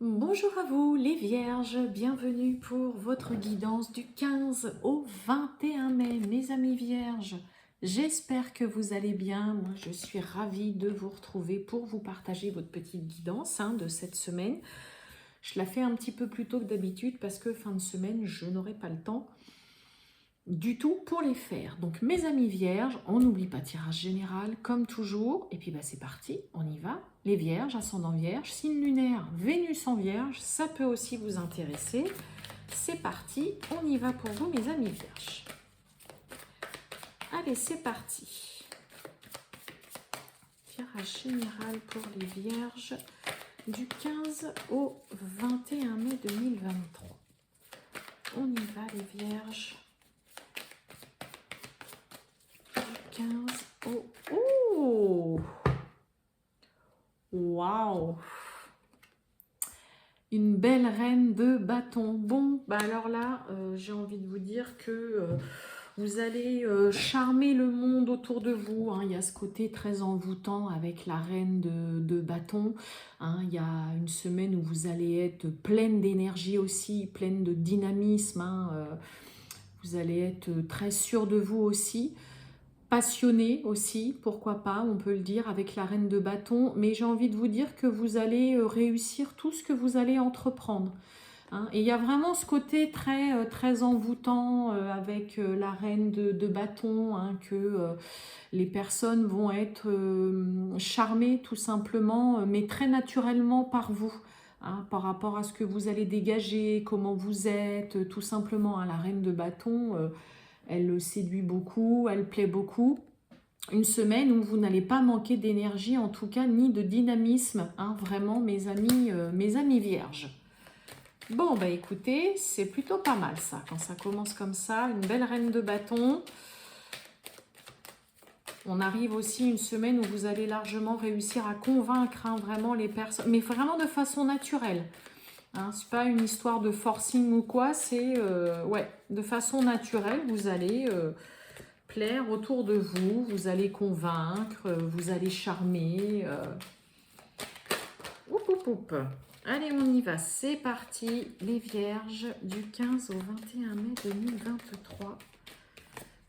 Bonjour à vous les Vierges, bienvenue pour votre guidance du 15 au 21 mai, mes amis Vierges. J'espère que vous allez bien, moi je suis ravie de vous retrouver pour vous partager votre petite guidance de cette semaine. Je la fais un petit peu plus tôt que d'habitude parce que fin de semaine, je n'aurai pas le temps du tout pour les faire. Donc mes amis vierges, on n'oublie pas tirage général comme toujours. Et puis c'est parti, on y va. Les vierges, ascendant vierge, signe lunaire, Vénus en vierge, ça peut aussi vous intéresser. C'est parti, on y va pour vous mes amis vierges. Allez, c'est parti. Tirage général pour les vierges du 15 au 21 mai 2023. On y va les vierges. 15 au... Oh, waouh, une belle reine de bâton. Bon, alors là, j'ai envie de vous dire que vous allez charmer le monde autour de vous. Il y a ce côté très envoûtant avec la reine de bâton. Il y a une semaine où vous allez être pleine d'énergie aussi, pleine de dynamisme. Vous allez être très sûr de vous aussi. Passionné aussi, pourquoi pas, on peut le dire, avec la reine de bâton, mais j'ai envie de vous dire que vous allez réussir tout ce que vous allez entreprendre. Et il y a vraiment ce côté très envoûtant avec la reine de bâton, que les personnes vont être charmées tout simplement, mais très naturellement par vous. Par rapport à ce que vous allez dégager, comment vous êtes, tout simplement. La reine de bâton, elle séduit beaucoup, elle plaît beaucoup. Une semaine où vous n'allez pas manquer d'énergie, en tout cas, ni de dynamisme, vraiment, mes amis vierges. Bon, écoutez, c'est plutôt pas mal ça, quand ça commence comme ça, une belle reine de bâton. On arrive aussi une semaine où vous allez largement réussir à convaincre vraiment les personnes, mais vraiment de façon naturelle. C'est pas une histoire de forcing ou quoi, c'est de façon naturelle, vous allez plaire autour de vous, vous allez convaincre, vous allez charmer. Allez, on y va, c'est parti, les vierges, du 15 au 21 mai 2023.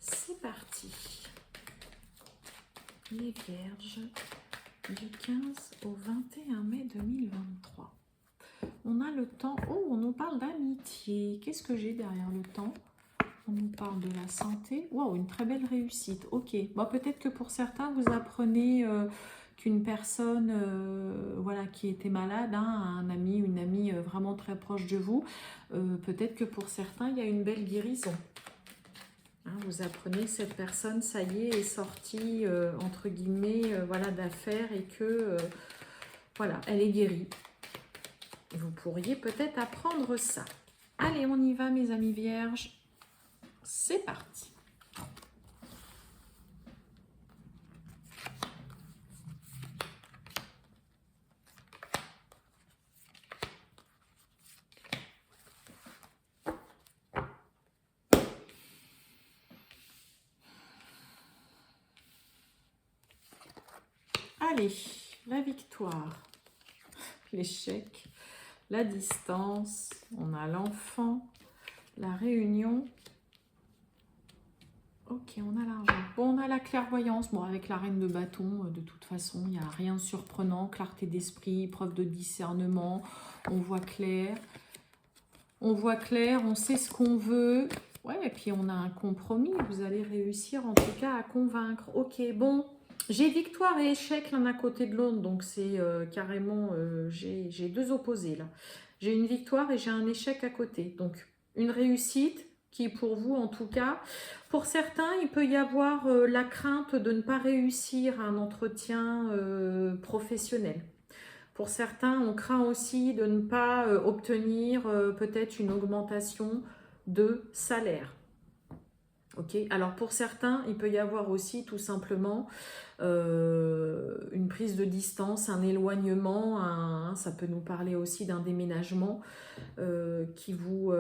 C'est parti. Les vierges, du 15 au 21 mai 2023. On a le temps. Oh, on nous parle d'amitié. Qu'est-ce que j'ai derrière le temps? On nous parle de la santé. Wow, une très belle réussite. Ok. Peut-être que pour certains, vous apprenez qu'une personne qui était malade, un ami, une amie vraiment très proche de vous, peut-être que pour certains, il y a une belle guérison. Vous apprenez que cette personne, ça y est sortie, entre guillemets, d'affaires et que, elle est guérie. Vous pourriez peut-être apprendre ça. Allez, on y va, mes amis vierges. C'est parti. Allez, la victoire, l'échec, la distance, on a l'enfant, la réunion. Ok, on a l'argent. Bon, on a la clairvoyance. Bon, avec la reine de bâton, de toute façon, il n'y a rien de surprenant. Clarté d'esprit, preuve de discernement. On voit clair. On voit clair, on sait ce qu'on veut. Ouais, et puis on a un compromis. Vous allez réussir en tout cas à convaincre. Ok, bon. J'ai victoire et échec l'un à côté de l'autre. Donc c'est carrément... j'ai deux opposés là. J'ai une victoire et j'ai un échec à côté. Donc une réussite qui pour vous en tout cas. Pour certains, il peut y avoir la crainte de ne pas réussir un entretien professionnel. Pour certains, on craint aussi de ne pas obtenir peut-être une augmentation de salaire. Ok. Alors pour certains, il peut y avoir aussi tout simplement une prise de distance, un éloignement, ça peut nous parler aussi d'un déménagement qui vous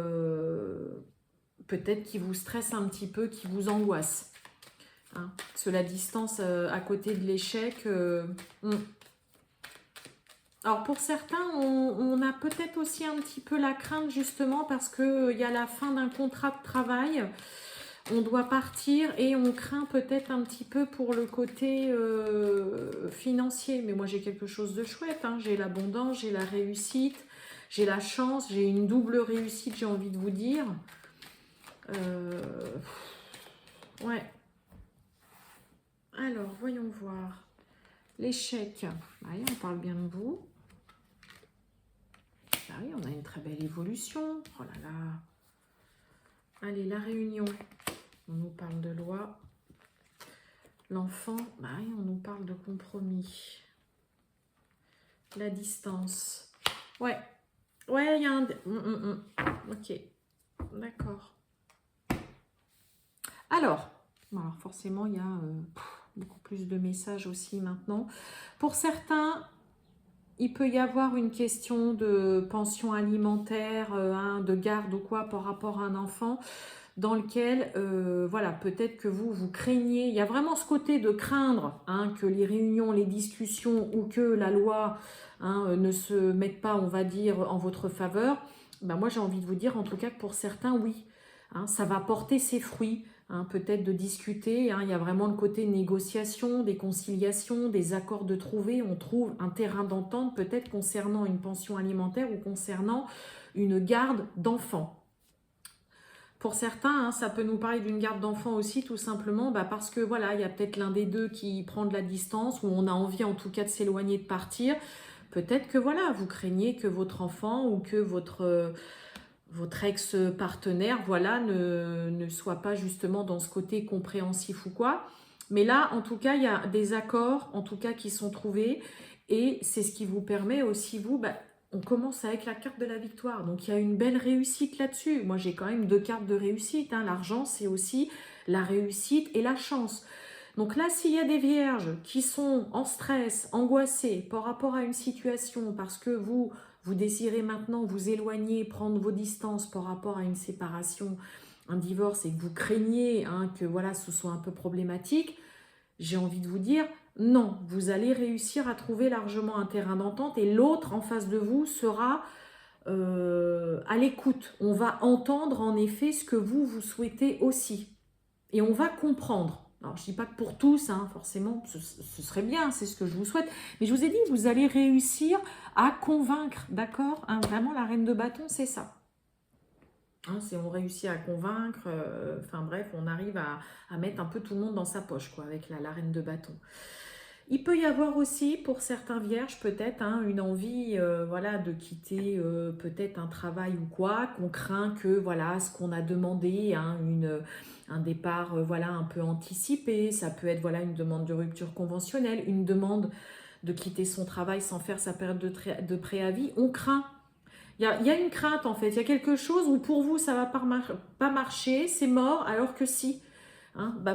peut-être qui vous stresse un petit peu, qui vous angoisse. Parce que la distance à côté de l'échec... Alors pour certains, on n'a peut-être aussi un petit peu la crainte justement parce qu'il y a la fin d'un contrat de travail. On doit partir et on craint peut-être un petit peu pour le côté financier. Mais moi, j'ai quelque chose de chouette. Hein. J'ai l'abondance, j'ai la réussite, j'ai la chance, j'ai une double réussite, j'ai envie de vous dire. Ouais. Alors, voyons voir. L'échec. Oui, on parle bien de vous. Ah oui, on a une très belle évolution. Oh là là. Allez, la réunion. On nous parle de loi. L'enfant, bah oui, on nous parle de compromis. La distance. Ouais. Ouais, il y a un... Ok. D'accord. Alors forcément, il y a beaucoup plus de messages aussi maintenant. Pour certains, il peut y avoir une question de pension alimentaire, de garde ou quoi par rapport à un enfant dans lequel, voilà, peut-être que vous craignez, il y a vraiment ce côté de craindre que les réunions, les discussions ou que la loi ne se mette pas, on va dire, en votre faveur. Ben moi, j'ai envie de vous dire, en tout cas, que pour certains, oui, ça va porter ses fruits. Peut-être de discuter, il y a vraiment le côté négociation, des conciliations, des accords de trouver, on trouve un terrain d'entente peut-être concernant une pension alimentaire ou concernant une garde d'enfants. Pour certains, ça peut nous parler d'une garde d'enfants aussi, tout simplement parce que voilà, il y a peut-être l'un des deux qui prend de la distance ou on a envie en tout cas de s'éloigner, de partir. Peut-être que voilà, vous craignez que votre enfant ou que votre ex-partenaire, voilà, ne soit pas justement dans ce côté compréhensif ou quoi. Mais là, en tout cas, il y a des accords, en tout cas, qui sont trouvés. Et c'est ce qui vous permet aussi, vous, on commence avec la carte de la victoire. Donc, il y a une belle réussite là-dessus. Moi, j'ai quand même 2 cartes de réussite. L'argent, c'est aussi la réussite et la chance. Donc là, s'il y a des vierges qui sont en stress, angoissées par rapport à une situation, parce que vous désirez maintenant vous éloigner, prendre vos distances par rapport à une séparation, un divorce, et que vous craignez que voilà, ce soit un peu problématique, j'ai envie de vous dire, non, vous allez réussir à trouver largement un terrain d'entente et l'autre en face de vous sera à l'écoute. On va entendre en effet ce que vous souhaitez aussi. Et on va comprendre. Alors, je ne dis pas que pour tous, forcément, ce serait bien, c'est ce que je vous souhaite. Mais je vous ai dit, vous allez réussir à convaincre, d'accord, vraiment, la reine de bâton, c'est ça. C'est on réussit à convaincre, enfin bref, on arrive à mettre un peu tout le monde dans sa poche, quoi, avec la reine de bâton. Il peut y avoir aussi, pour certains vierges, peut-être une envie voilà, de quitter peut-être un travail ou quoi, qu'on craint que voilà, ce qu'on a demandé, un départ voilà, un peu anticipé, ça peut être voilà, une demande de rupture conventionnelle, une demande de quitter son travail sans faire sa période de préavis, on craint. Il y a une crainte en fait, il y a quelque chose où pour vous ça ne va pas marcher, c'est mort, alors que si.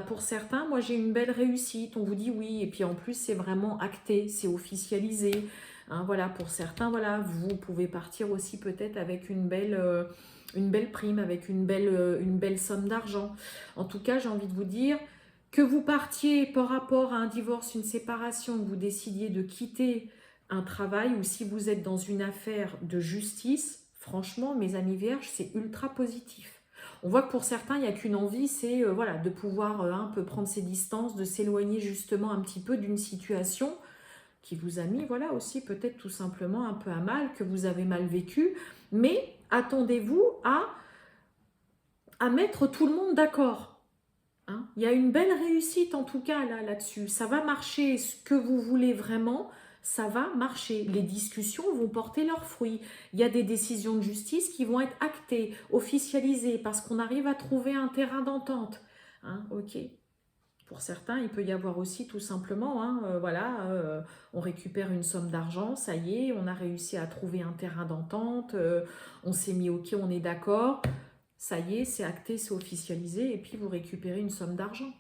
Pour certains, moi j'ai une belle réussite, on vous dit oui, et puis en plus c'est vraiment acté, c'est officialisé. Voilà, pour certains, voilà, vous pouvez partir aussi peut-être avec une belle prime, avec une belle somme d'argent. En tout cas, j'ai envie de vous dire que vous partiez par rapport à un divorce, une séparation, que vous décidiez de quitter un travail ou si vous êtes dans une affaire de justice, franchement, mes amis vierges, c'est ultra positif. On voit que pour certains, il n'y a qu'une envie, c'est voilà, de pouvoir un peu prendre ses distances, de s'éloigner justement un petit peu d'une situation qui vous a mis voilà, aussi peut-être tout simplement un peu à mal, que vous avez mal vécu. Mais attendez-vous à mettre tout le monde d'accord. Il y a une belle réussite en tout cas là-dessus. Ça va marcher, ce que vous voulez vraiment, ça va marcher. Les discussions vont porter leurs fruits. Il y a des décisions de justice qui vont être actées, officialisées, parce qu'on arrive à trouver un terrain d'entente. Ok. Pour certains, il peut y avoir aussi tout simplement, on récupère une somme d'argent, ça y est, on a réussi à trouver un terrain d'entente, on s'est mis ok, on est d'accord. Ça y est, c'est acté, c'est officialisé, et puis vous récupérez une somme d'argent,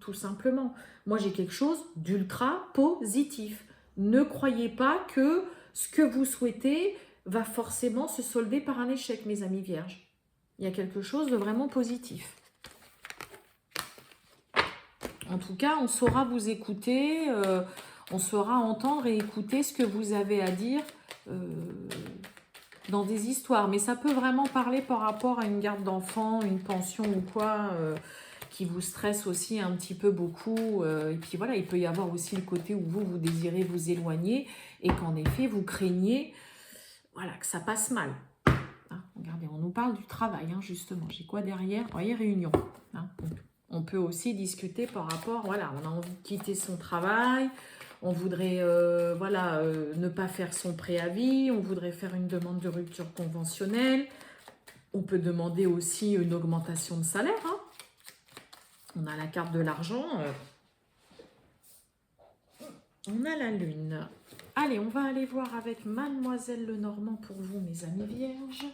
tout simplement. Moi, j'ai quelque chose d'ultra positif. Ne croyez pas que ce que vous souhaitez va forcément se solder par un échec, mes amis vierges. Il y a quelque chose de vraiment positif. En tout cas, on saura vous écouter, on saura entendre et écouter ce que vous avez à dire dans des histoires. Mais ça peut vraiment parler par rapport à une garde d'enfant, une pension ou quoi, qui vous stresse aussi un petit peu beaucoup. Et puis voilà, il peut y avoir aussi le côté où vous désirez vous éloigner et qu'en effet, vous craignez voilà, que ça passe mal. Hein, regardez, on nous parle du travail, hein, justement. J'ai quoi derrière? Vous voyez, réunion. Hein, on peut aussi discuter par rapport, voilà, on a envie de quitter son travail, on voudrait voilà, ne pas faire son préavis, on voudrait faire une demande de rupture conventionnelle, on peut demander aussi une augmentation de salaire. Hein. On a la carte de l'argent, on a la lune. Allez, on va aller voir avec Mademoiselle Lenormand pour vous, mes amis vierges.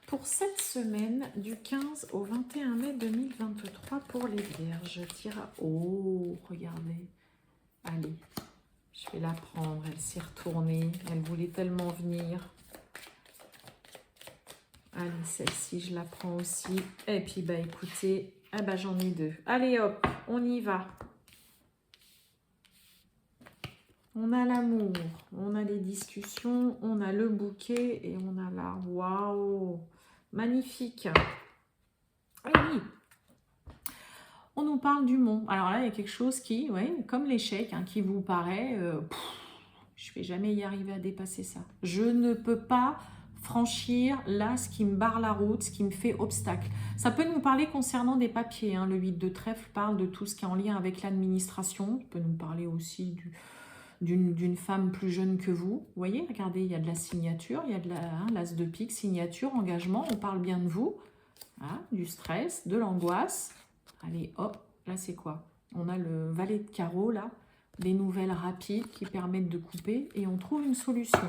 Pour cette semaine, du 15 au 21 mai 2023 pour les vierges. Tira. Oh, regardez. Allez, je vais la prendre. Elle s'est retournée. Elle voulait tellement venir. Allez, celle-ci, je la prends aussi. Et puis, bah écoutez, ah bah, j'en ai deux. Allez, hop, on y va. On a l'amour, on a les discussions, on a le bouquet et on a la... Waouh, magnifique. Oui, on nous parle du mont. Alors là, il y a quelque chose qui, ouais, comme l'échec, hein, qui vous paraît... je ne vais jamais y arriver à dépasser ça. Je ne peux pas franchir là ce qui me barre la route, ce qui me fait obstacle. Ça peut nous parler concernant des papiers. Hein. Le 8 de trèfle parle de tout ce qui est en lien avec l'administration. Ça peut nous parler aussi d'une femme plus jeune que vous. Vous voyez, regardez, il y a de la signature, il y a de l'as de pique, signature, engagement, on parle bien de vous. Hein, du stress, de l'angoisse. Allez, hop, là c'est quoi? On a le valet de carreau, là, des nouvelles rapides qui permettent de couper et on trouve une solution.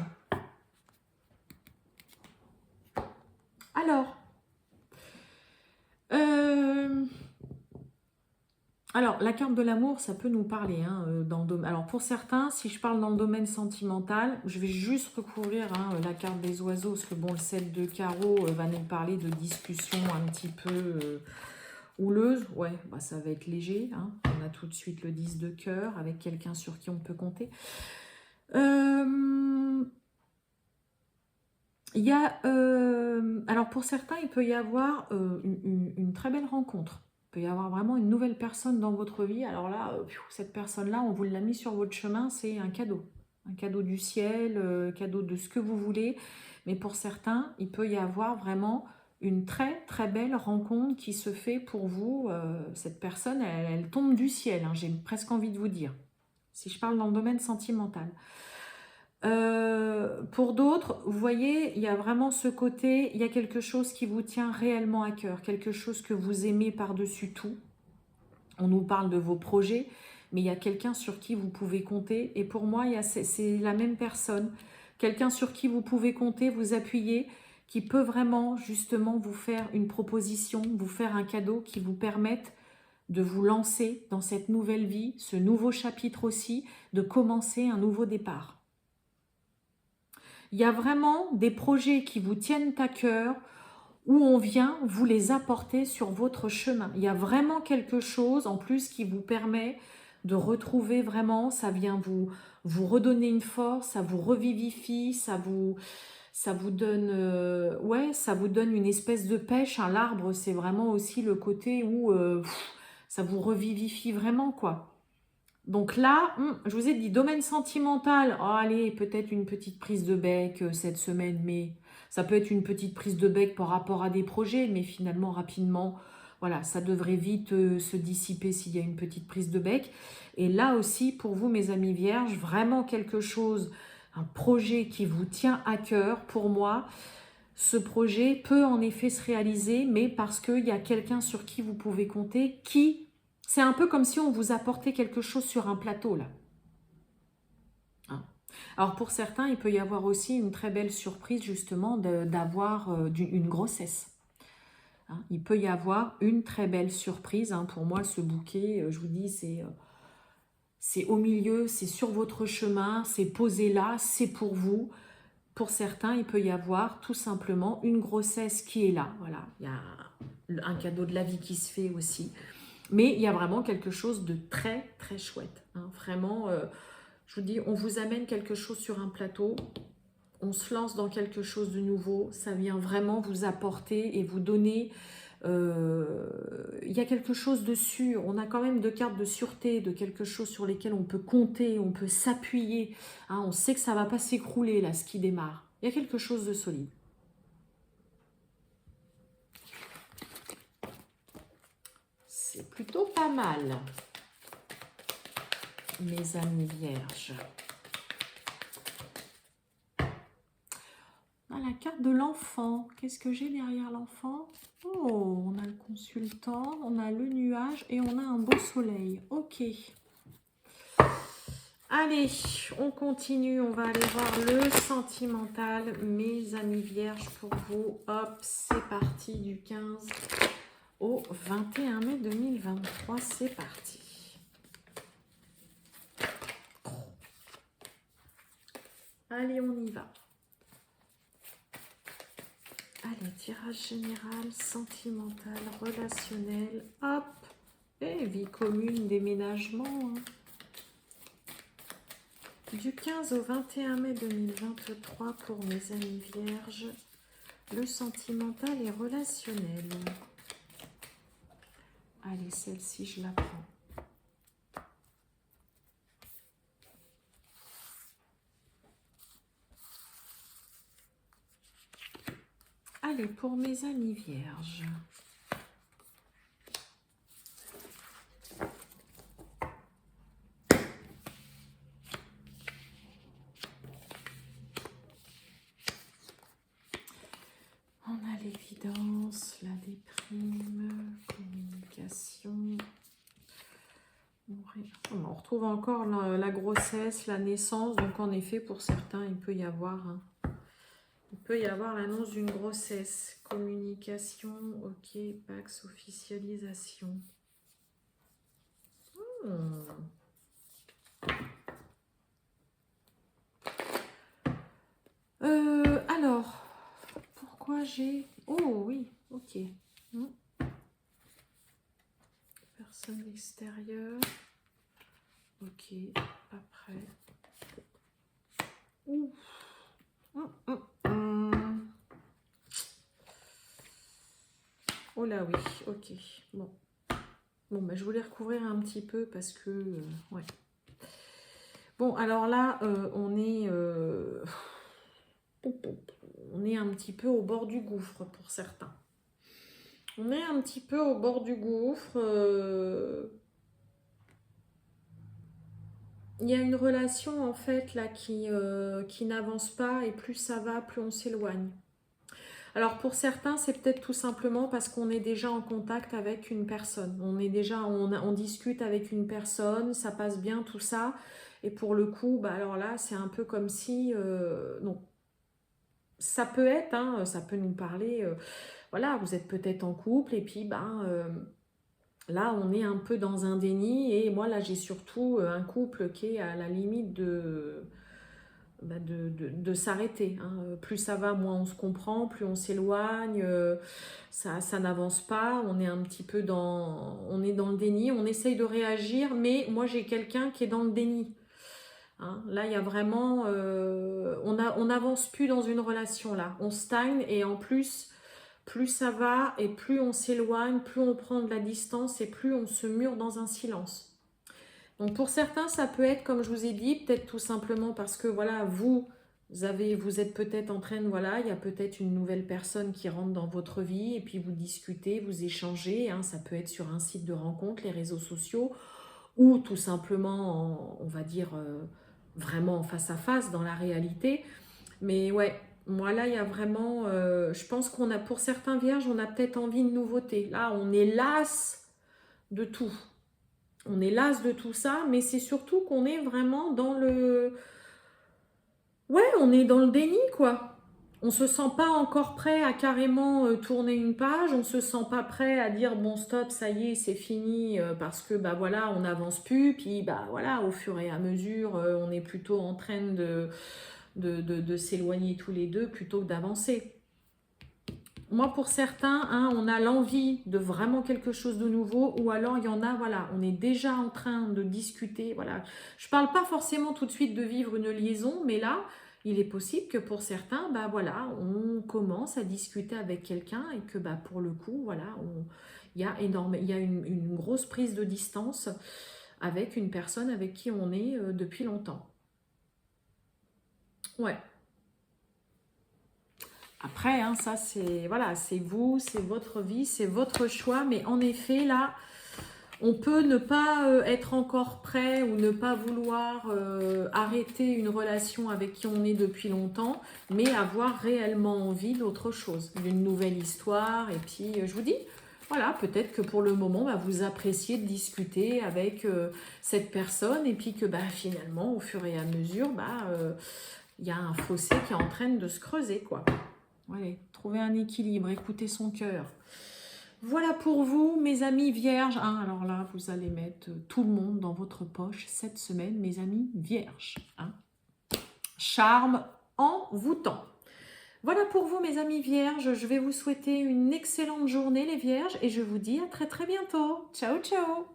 Alors, la carte de l'amour, ça peut nous parler. Hein, alors, pour certains, si je parle dans le domaine sentimental, je vais juste recouvrir la carte des oiseaux, parce que bon, le 7 de carreau va nous parler de discussions un petit peu houleuses. Ouais, bah, ça va être léger. Hein. On a tout de suite le 10 de cœur, avec quelqu'un sur qui on peut compter. Alors, pour certains, il peut y avoir une très belle rencontre. Il peut y avoir vraiment une nouvelle personne dans votre vie. Alors là, cette personne-là, on vous l'a mis sur votre chemin, c'est un cadeau. Un cadeau du ciel, cadeau de ce que vous voulez. Mais pour certains, il peut y avoir vraiment une très très belle rencontre qui se fait pour vous. Cette personne, elle tombe du ciel, hein, j'ai presque envie de vous dire. Si je parle dans le domaine sentimental. Pour d'autres, vous voyez, il y a vraiment ce côté, il y a quelque chose qui vous tient réellement à cœur, quelque chose que vous aimez par-dessus tout. On nous parle de vos projets, mais il y a quelqu'un sur qui vous pouvez compter. Et pour moi, c'est la même personne. Quelqu'un sur qui vous pouvez compter, vous appuyer, qui peut vraiment justement vous faire une proposition, vous faire un cadeau qui vous permette de vous lancer dans cette nouvelle vie, ce nouveau chapitre aussi, de commencer un nouveau départ. Il y a vraiment des projets qui vous tiennent à cœur où on vient vous les apporter sur votre chemin. Il y a vraiment quelque chose en plus qui vous permet de retrouver vraiment, ça vient vous redonner une force, ça vous revivifie, ça vous donne, ça vous donne une espèce de pêche. Hein. L'arbre, c'est vraiment aussi le côté où ça vous revivifie vraiment, quoi. Donc là, je vous ai dit, domaine sentimental, oh, allez, peut-être une petite prise de bec cette semaine, mais ça peut être une petite prise de bec par rapport à des projets, mais finalement, rapidement, voilà, ça devrait vite se dissiper s'il y a une petite prise de bec. Et là aussi, pour vous, mes amis vierges, vraiment quelque chose, un projet qui vous tient à cœur, pour moi, ce projet peut en effet se réaliser, mais parce qu'il y a quelqu'un sur qui vous pouvez compter, c'est un peu comme si on vous apportait quelque chose sur un plateau, là. Hein. Alors, pour certains, il peut y avoir aussi une très belle surprise, justement, d'avoir une grossesse. Hein. Il peut y avoir une très belle surprise. Hein. Pour moi, ce bouquet, je vous dis, c'est au milieu, c'est sur votre chemin, c'est posé là, c'est pour vous. Pour certains, il peut y avoir tout simplement une grossesse qui est là. Voilà, il y a un cadeau de la vie qui se fait aussi. Mais il y a vraiment quelque chose de très, très chouette. Hein. Vraiment, je vous dis, on vous amène quelque chose sur un plateau. on se lance dans quelque chose de nouveau. Ça vient vraiment vous apporter et vous donner... il y a quelque chose de sûr. On a quand même 2 cartes de sûreté, de quelque chose sur lesquelles on peut compter, on peut s'appuyer. Hein, on sait que ça ne va pas s'écrouler là, ce qui démarre. Il y a quelque chose de solide. C'est plutôt pas mal, mes amis vierges. Ah, la carte de l'enfant. Qu'est-ce que j'ai derrière l'enfant? Oh, on a le consultant, on a le nuage et on a un beau soleil. Ok. Allez, on continue. On va aller voir le sentimental, mes amis vierges, pour vous. Hop, c'est parti du 15 au 21 mai 2023. C'est parti. Allez, on y va. Allez, tirage général, sentimental, relationnel, hop, et vie commune, déménagement. Hein. Du 15 au 21 mai 2023 pour mes amis vierges, le sentimental et relationnel. Allez, celle-ci, je la prends. Allez, pour mes amis vierges. On a l'évidence, la déprime, communication. On retrouve encore la grossesse, la naissance. Donc en effet, pour certains, il peut y avoir... Hein, il peut y avoir l'annonce d'une grossesse, communication, ok, Pax, officialisation. Alors, pourquoi j'ai... Oh oui, ok. Personne extérieure. Ok, après. Ouf. Oh là oui, ok. Bon. Bon, bah, je voulais recouvrir un petit peu parce que... ouais. Bon, alors là, on est un petit peu au bord du gouffre pour certains. On est un petit peu au bord du gouffre. Il y a une relation en fait là qui n'avance pas et plus ça va, plus on s'éloigne. Alors pour certains, c'est peut-être tout simplement parce qu'on est déjà en contact avec une personne. On discute avec une personne, ça passe bien tout ça. Et pour le coup, bah alors là, c'est un peu comme si... non. Ça peut être, hein, ça peut nous parler... voilà, vous êtes peut-être en couple et puis là, on est un peu dans un déni. Et moi, là, j'ai surtout un couple qui est à la limite de s'arrêter. Hein. Plus ça va, moins on se comprend, plus on s'éloigne, ça n'avance pas, on est un petit peu on est dans le déni, on essaye de réagir, mais moi j'ai quelqu'un qui est dans le déni. Hein. Là, il y a vraiment... on n'avance plus dans une relation, là. On stagne et en plus, plus ça va et plus on s'éloigne, plus on prend de la distance et plus on se mure dans un silence. Donc pour certains, ça peut être, comme je vous ai dit, peut-être tout simplement parce que voilà, vous êtes peut-être en train de, voilà, il y a peut-être une nouvelle personne qui rentre dans votre vie et puis vous discutez, vous échangez, hein, ça peut être sur un site de rencontre, les réseaux sociaux, ou tout simplement, on va dire, vraiment face à face dans la réalité. Mais ouais, moi là, il y a vraiment, je pense qu'on a, pour certains vierges, on a peut-être envie de nouveauté. Là, on est las de tout. On est las de tout ça, mais c'est surtout qu'on est vraiment dans le... Ouais, on est dans le déni, quoi. On se sent pas encore prêt à carrément tourner une page, on se sent pas prêt à dire bon stop, ça y est, c'est fini, parce que bah voilà, on n'avance plus, puis bah voilà, au fur et à mesure, on est plutôt en train de s'éloigner tous les deux plutôt que d'avancer. Moi, pour certains, hein, on a l'envie de vraiment quelque chose de nouveau, ou alors il y en a, voilà, on est déjà en train de discuter, voilà. Je parle pas forcément tout de suite de vivre une liaison, mais là, Il est possible que pour certains, bah voilà, on commence à discuter avec quelqu'un et que bah pour le coup, voilà, il y a une grosse prise de distance avec une personne avec qui on est depuis longtemps. Ouais. Après, hein, ça c'est voilà, c'est vous, c'est votre vie, c'est votre choix, mais en effet là, on peut ne pas être encore prêt ou ne pas vouloir arrêter une relation avec qui on est depuis longtemps, mais avoir réellement envie d'autre chose, d'une nouvelle histoire. Et puis, je vous dis, voilà, peut-être que pour le moment, bah, vous appréciez de discuter avec cette personne et puis que bah, finalement, au fur et à mesure, bah, y a un fossé qui est en train de se creuser, quoi. Allez, trouver un équilibre, écouter son cœur. Voilà pour vous, mes amis vierges. Hein, alors là, vous allez mettre tout le monde dans votre poche cette semaine, mes amis vierges. Hein. Charme envoûtant. Voilà pour vous, mes amis vierges. Je vais vous souhaiter une excellente journée, les vierges, et je vous dis à très très bientôt. Ciao, ciao!